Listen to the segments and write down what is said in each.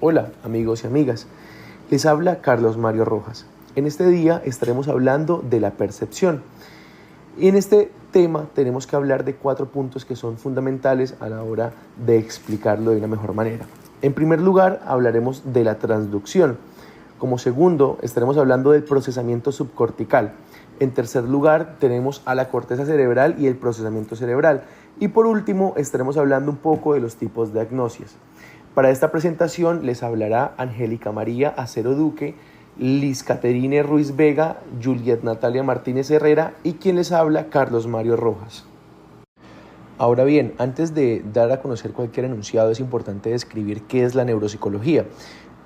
Hola amigos y amigas, les habla Carlos Mario Rojas. En este día estaremos hablando de la percepción. Y en este tema tenemos que hablar de 4 puntos que son fundamentales a la hora de explicarlo de una mejor manera. En primer lugar, hablaremos de la transducción. Como segundo, estaremos hablando del procesamiento subcortical. En tercer lugar, tenemos a la corteza cerebral y el procesamiento cerebral. Y por último, estaremos hablando un poco de los tipos de agnosias. Para esta presentación les hablará Angélica María Acero Duque, Liz Caterine Ruiz Vega, Juliet Natalia Martínez Herrera y quien les habla, Carlos Mario Rojas. Ahora bien, antes de dar a conocer cualquier enunciado, es importante describir qué es la neuropsicología.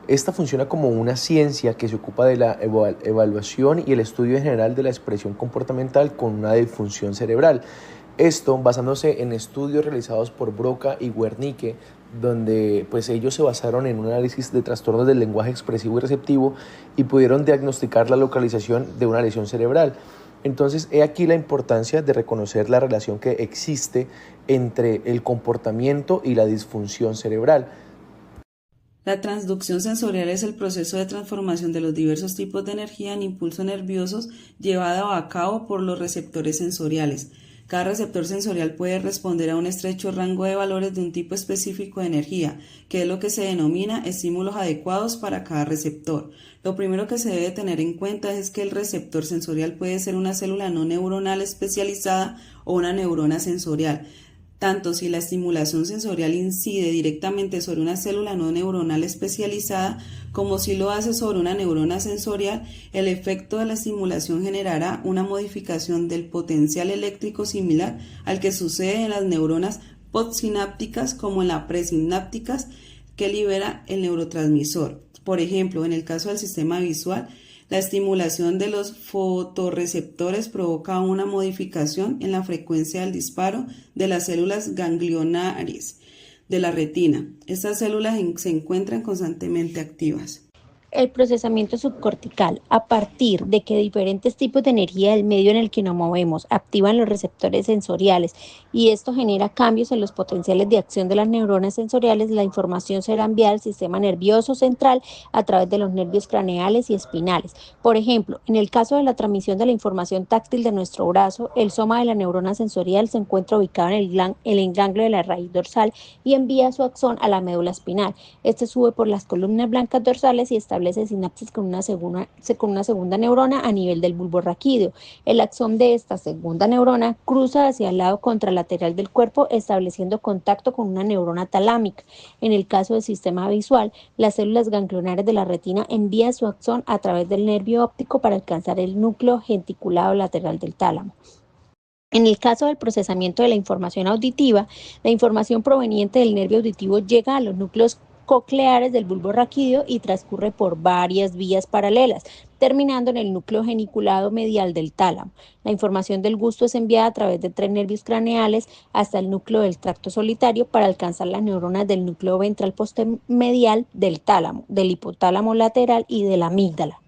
Esta funciona como una ciencia que se ocupa de la evaluación y el estudio en general de la expresión comportamental con una disfunción cerebral. Esto basándose en estudios realizados por Broca y Wernicke, donde pues ellos se basaron en un análisis de trastornos del lenguaje expresivo y receptivo y pudieron diagnosticar la localización de una lesión cerebral. Entonces, he aquí la importancia de reconocer la relación que existe entre el comportamiento y la disfunción cerebral. La transducción sensorial es el proceso de transformación de los diversos tipos de energía en impulsos nerviosos llevado a cabo por los receptores sensoriales. Cada receptor sensorial puede responder a un estrecho rango de valores de un tipo específico de energía, que es lo que se denomina estímulos adecuados para cada receptor. Lo primero que se debe tener en cuenta es que el receptor sensorial puede ser una célula no neuronal especializada o una neurona sensorial. Tanto si la estimulación sensorial incide directamente sobre una célula no neuronal especializada como si lo hace sobre una neurona sensorial, el efecto de la estimulación generará una modificación del potencial eléctrico similar al que sucede en las neuronas postsinápticas como en las presinápticas que libera el neurotransmisor. Por ejemplo, en el caso del sistema visual, la estimulación de los fotorreceptores provoca una modificación en la frecuencia del disparo de las células ganglionares de la retina. Estas células se encuentran constantemente activas. El procesamiento subcortical, a partir de que diferentes tipos de energía del medio en el que nos movemos activan los receptores sensoriales y esto genera cambios en los potenciales de acción de las neuronas sensoriales, la información será enviada al sistema nervioso central a través de los nervios craneales y espinales. Por ejemplo, en el caso de la transmisión de la información táctil de nuestro brazo, el soma de la neurona sensorial se encuentra ubicado en el ganglio de la raíz dorsal y envía su axón a la médula espinal. Este sube por las columnas blancas dorsales y establece sinapsis con una segunda neurona a nivel del bulbo raquídeo. El axón de esta segunda neurona cruza hacia el lado contralateral del cuerpo estableciendo contacto con una neurona talámica. En el caso del sistema visual, las células ganglionares de la retina envían su axón a través del nervio óptico para alcanzar el núcleo genticulado lateral del tálamo. En el caso del procesamiento de la información auditiva, la información proveniente del nervio auditivo llega a los núcleos cocleares del bulbo raquídeo y transcurre por varias vías paralelas, terminando en el núcleo geniculado medial del tálamo. La información del gusto es enviada a través de 3 nervios craneales hasta el núcleo del tracto solitario para alcanzar las neuronas del núcleo ventral postemedial del tálamo, del hipotálamo lateral y de la amígdala.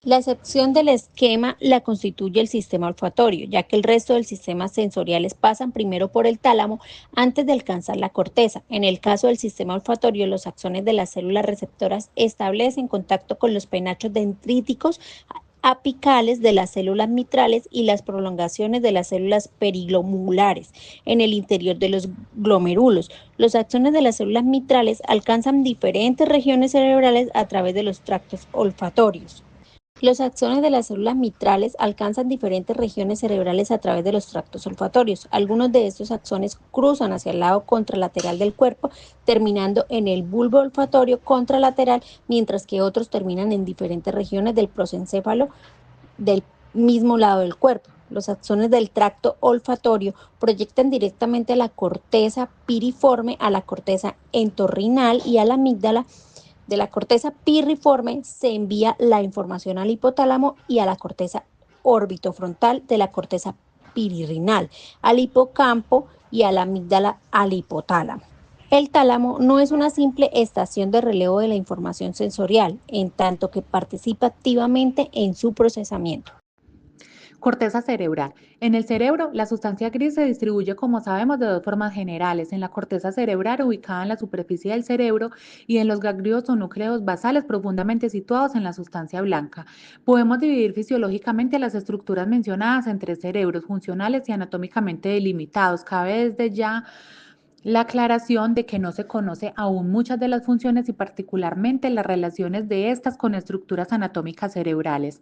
La excepción del esquema la constituye el sistema olfatorio, ya que el resto de sistemas sensoriales pasan primero por el tálamo antes de alcanzar la corteza. En el caso del sistema olfatorio, los axones de las células receptoras establecen contacto con los penachos dendríticos apicales de las células mitrales y las prolongaciones de las células periglomulares en el interior de los glomérulos. Los axones de las células mitrales alcanzan diferentes regiones cerebrales a través de los tractos olfatorios. Los axones de las células mitrales alcanzan diferentes regiones cerebrales a través de los tractos olfatorios. Algunos de estos axones cruzan hacia el lado contralateral del cuerpo, terminando en el bulbo olfatorio contralateral, mientras que otros terminan en diferentes regiones del prosencéfalo del mismo lado del cuerpo. Los axones del tracto olfatorio proyectan directamente a la corteza piriforme, a la corteza entorrinal y a la amígdala. De la corteza piriforme se envía la información al hipotálamo y a la corteza orbitofrontal de la corteza pirirrinal, al hipocampo y a la amígdala al hipotálamo. El tálamo no es una simple estación de relevo de la información sensorial, en tanto que participa activamente en su procesamiento. Corteza cerebral. En el cerebro, la sustancia gris se distribuye, como sabemos, de dos formas generales: en la corteza cerebral, ubicada en la superficie del cerebro, y en los ganglios o núcleos basales profundamente situados en la sustancia blanca. Podemos dividir fisiológicamente las estructuras mencionadas en tres cerebros funcionales y anatómicamente delimitados. Cabe desde ya la aclaración de que no se conoce aún muchas de las funciones y particularmente las relaciones de estas con estructuras anatómicas cerebrales.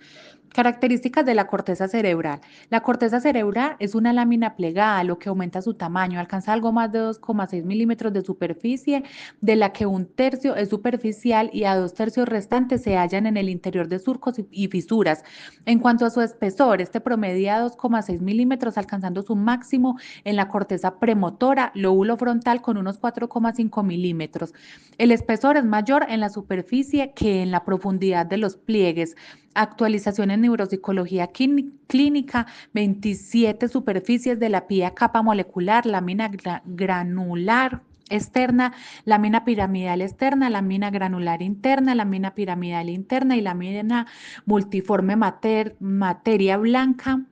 Características de la corteza cerebral. La corteza cerebral es una lámina plegada, lo que aumenta su tamaño, alcanza algo más de 2,6 milímetros de superficie, de la que un tercio es superficial y a 2 tercios restantes se hallan en el interior de surcos y fisuras. En cuanto a su espesor, este promedia 2,6 milímetros, alcanzando su máximo en la corteza premotora, lóbulo frontal, con unos 4,5 milímetros. El espesor es mayor en la superficie que en la profundidad de los pliegues. Actualización en neuropsicología clínica: 27 superficies de la pía: capa molecular, lámina granular externa, lámina piramidal externa, lámina granular interna, lámina piramidal interna y lámina multiforme materia blanca.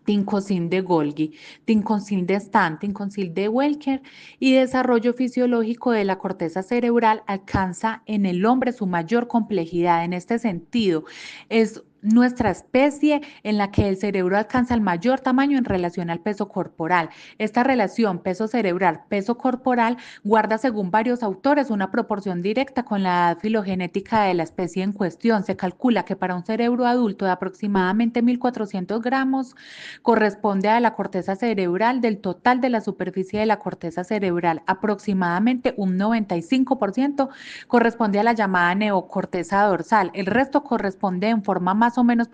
Tinconcil de Golgi, Tinconcil de Stan, Tinconcil de Welker. Y desarrollo fisiológico de la corteza cerebral alcanza en el hombre su mayor complejidad. En este sentido, es nuestra especie en la que el cerebro alcanza el mayor tamaño en relación al peso corporal. Esta relación peso cerebral, peso corporal guarda, según varios autores, una proporción directa con la edad filogenética de la especie en cuestión. Se calcula que para un cerebro adulto de aproximadamente 1.400 gramos corresponde a la corteza cerebral del total de la superficie de la corteza cerebral. Aproximadamente un 95% corresponde a la llamada neocorteza dorsal. El resto corresponde en forma más o menos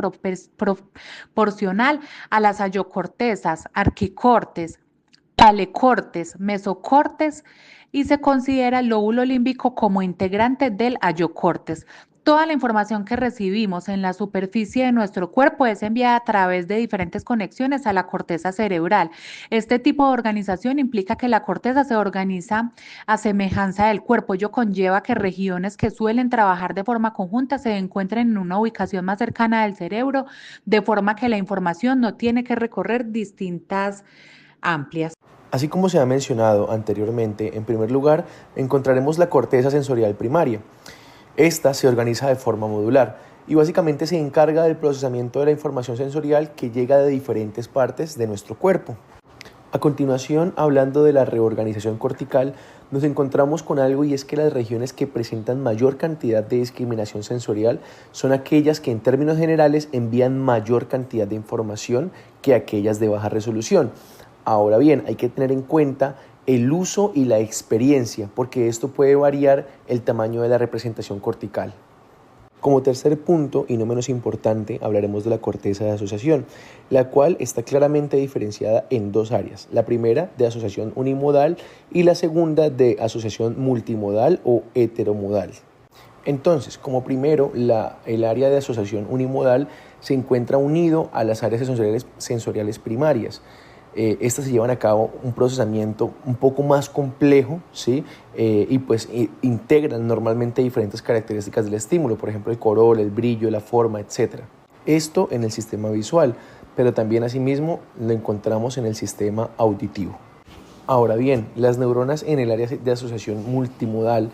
proporcional a las ayocortezas, arquicortes, palecortes, mesocortes, y se considera el lóbulo límbico como integrante del ayocortes. Toda la información que recibimos en la superficie de nuestro cuerpo es enviada a través de diferentes conexiones a la corteza cerebral. Este tipo de organización implica que la corteza se organiza a semejanza del cuerpo. Ello conlleva que regiones que suelen trabajar de forma conjunta se encuentren en una ubicación más cercana del cerebro, de forma que la información no tiene que recorrer distintas amplias. Así como se ha mencionado anteriormente, en primer lugar encontraremos la corteza sensorial primaria. Esta se organiza de forma modular y básicamente se encarga del procesamiento de la información sensorial que llega de diferentes partes de nuestro cuerpo. A continuación, hablando de la reorganización cortical, nos encontramos con algo, y es que las regiones que presentan mayor cantidad de discriminación sensorial son aquellas que en términos generales envían mayor cantidad de información que aquellas de baja resolución. Ahora bien, hay que tener en cuenta el uso y la experiencia, porque esto puede variar el tamaño de la representación cortical. Como tercer punto, y no menos importante, hablaremos de la corteza de asociación, la cual está claramente diferenciada en dos áreas. La primera, de asociación unimodal, y la segunda, de asociación multimodal o heteromodal. Entonces, como primero, el área de asociación unimodal se encuentra unido a las áreas sensoriales primarias. Estas se llevan a cabo un procesamiento un poco más complejo, ¿sí? Y pues integran normalmente diferentes características del estímulo, por ejemplo el color, el brillo, la forma, etc. Esto en el sistema visual, pero también asimismo lo encontramos en el sistema auditivo. Ahora bien, las neuronas en el área de asociación multimodal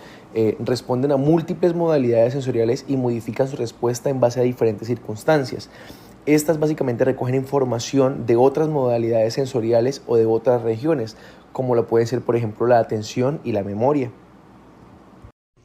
responden a múltiples modalidades sensoriales y modifican su respuesta en base a diferentes circunstancias. Estas básicamente recogen información de otras modalidades sensoriales o de otras regiones, como lo pueden ser, por ejemplo, la atención y la memoria.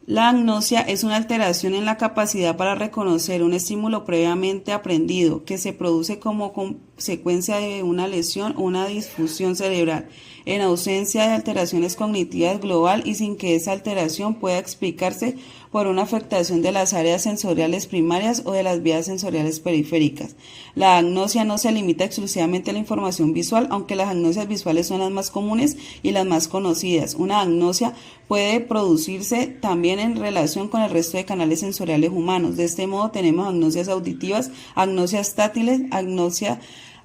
La agnosia es una alteración en la capacidad para reconocer un estímulo previamente aprendido que se produce como consecuencia de una lesión o una disfunción cerebral, en ausencia de alteraciones cognitivas global y sin que esa alteración pueda explicarse por una afectación de las áreas sensoriales primarias o de las vías sensoriales periféricas. La agnosia no se limita exclusivamente a la información visual, aunque las agnosias visuales son las más comunes y las más conocidas. Una agnosia puede producirse también en relación con el resto de canales sensoriales humanos. De este modo tenemos agnosias auditivas, agnosias táctiles,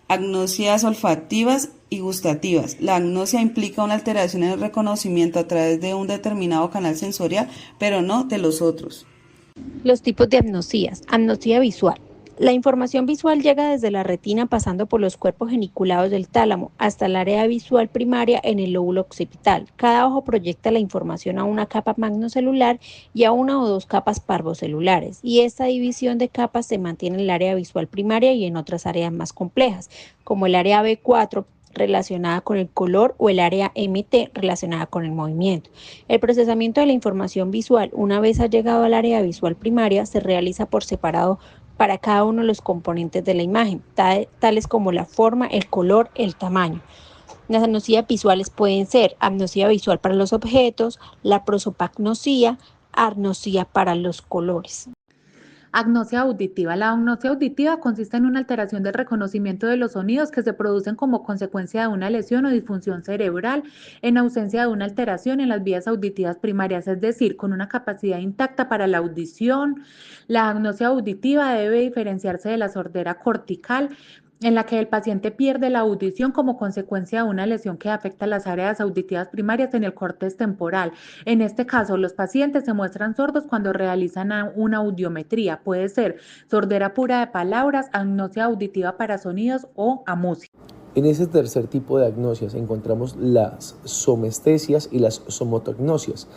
agnosias olfativas y gustativas. La agnosia implica una alteración en el reconocimiento a través de un determinado canal sensorial, pero no de los otros. Los tipos de agnosías. Agnosia visual. La información visual llega desde la retina pasando por los cuerpos geniculados del tálamo hasta el área visual primaria en el lóbulo occipital. Cada ojo proyecta la información a una capa magnocelular y a una o dos capas parvocelulares, y esta división de capas se mantiene en el área visual primaria y en otras áreas más complejas, como el área B4 relacionada con el color o el área MT relacionada con el movimiento. El procesamiento de la información visual, una vez ha llegado al área visual primaria, se realiza por separado para cada uno de los componentes de la imagen, tales como la forma, el color, el tamaño. Las agnosías visuales pueden ser agnosia visual para los objetos, la prosopagnosia, agnosia para los colores. Agnosia auditiva. La agnosia auditiva consiste en una alteración del reconocimiento de los sonidos que se producen como consecuencia de una lesión o disfunción cerebral en ausencia de una alteración en las vías auditivas primarias, es decir, con una capacidad intacta para la audición. La agnosia auditiva debe diferenciarse de la sordera cortical, en la que el paciente pierde la audición como consecuencia de una lesión que afecta las áreas auditivas primarias en el córtex temporal. En este caso, los pacientes se muestran sordos cuando realizan una audiometría. Puede ser sordera pura de palabras, agnosia auditiva para sonidos o amusia. En ese tercer tipo de agnosias encontramos las somestesias y las somotognosias,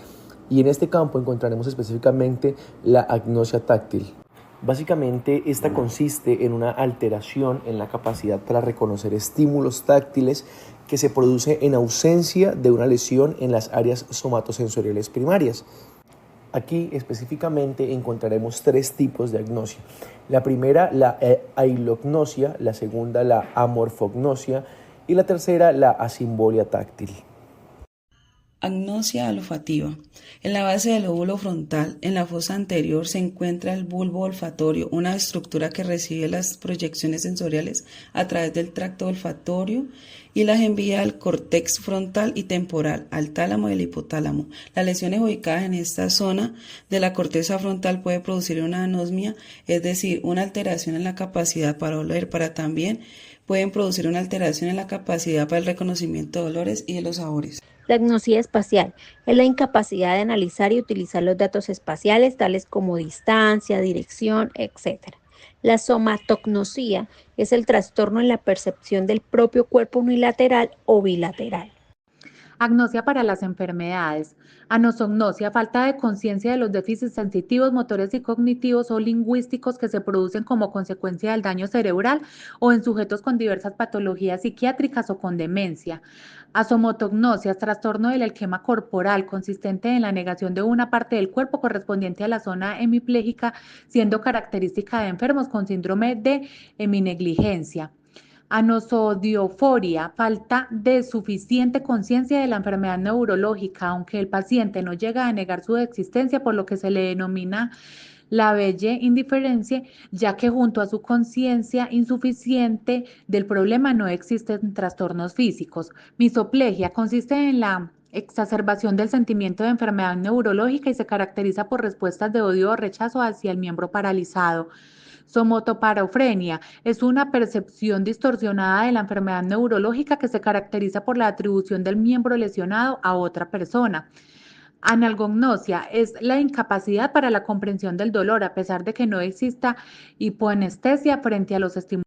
y en este campo encontraremos específicamente la agnosia táctil. Básicamente, esta consiste en una alteración en la capacidad para reconocer estímulos táctiles que se produce en ausencia de una lesión en las áreas somatosensoriales primarias. Aquí específicamente encontraremos tres tipos de agnosia. La primera, la ailognosia, la segunda, la amorfognosia, y la tercera, la asimbolia táctil. Agnosia olfativa. En la base del lóbulo frontal, en la fosa anterior, se encuentra el bulbo olfatorio, una estructura que recibe las proyecciones sensoriales a través del tracto olfatorio y las envía al córtex frontal y temporal, al tálamo y al hipotálamo. Las lesiones ubicadas en esta zona de la corteza frontal puede producir una anosmia, es decir, una alteración en la capacidad para oler, para también pueden producir una alteración en la capacidad para el reconocimiento de olores y de los sabores. La agnosia espacial es la incapacidad de analizar y utilizar los datos espaciales, tales como distancia, dirección, etc. La somatognosia es el trastorno en la percepción del propio cuerpo unilateral o bilateral. Agnosia para las enfermedades. Anosognosia, falta de conciencia de los déficits sensitivos, motores y cognitivos o lingüísticos que se producen como consecuencia del daño cerebral o en sujetos con diversas patologías psiquiátricas o con demencia. Asomotognosia, trastorno del esquema corporal consistente en la negación de una parte del cuerpo correspondiente a la zona hemipléjica, siendo característica de enfermos con síndrome de heminegligencia. Anosodioforia, falta de suficiente conciencia de la enfermedad neurológica, aunque el paciente no llega a negar su existencia, por lo que se le denomina la bella indiferencia, ya que junto a su conciencia insuficiente del problema no existen trastornos físicos. Misoplegia consiste en la exacerbación del sentimiento de enfermedad neurológica y se caracteriza por respuestas de odio o rechazo hacia el miembro paralizado. Somotoparafrenia es una percepción distorsionada de la enfermedad neurológica que se caracteriza por la atribución del miembro lesionado a otra persona. Analgognosia es la incapacidad para la comprensión del dolor, a pesar de que no exista hipoanestesia frente a los estímulos.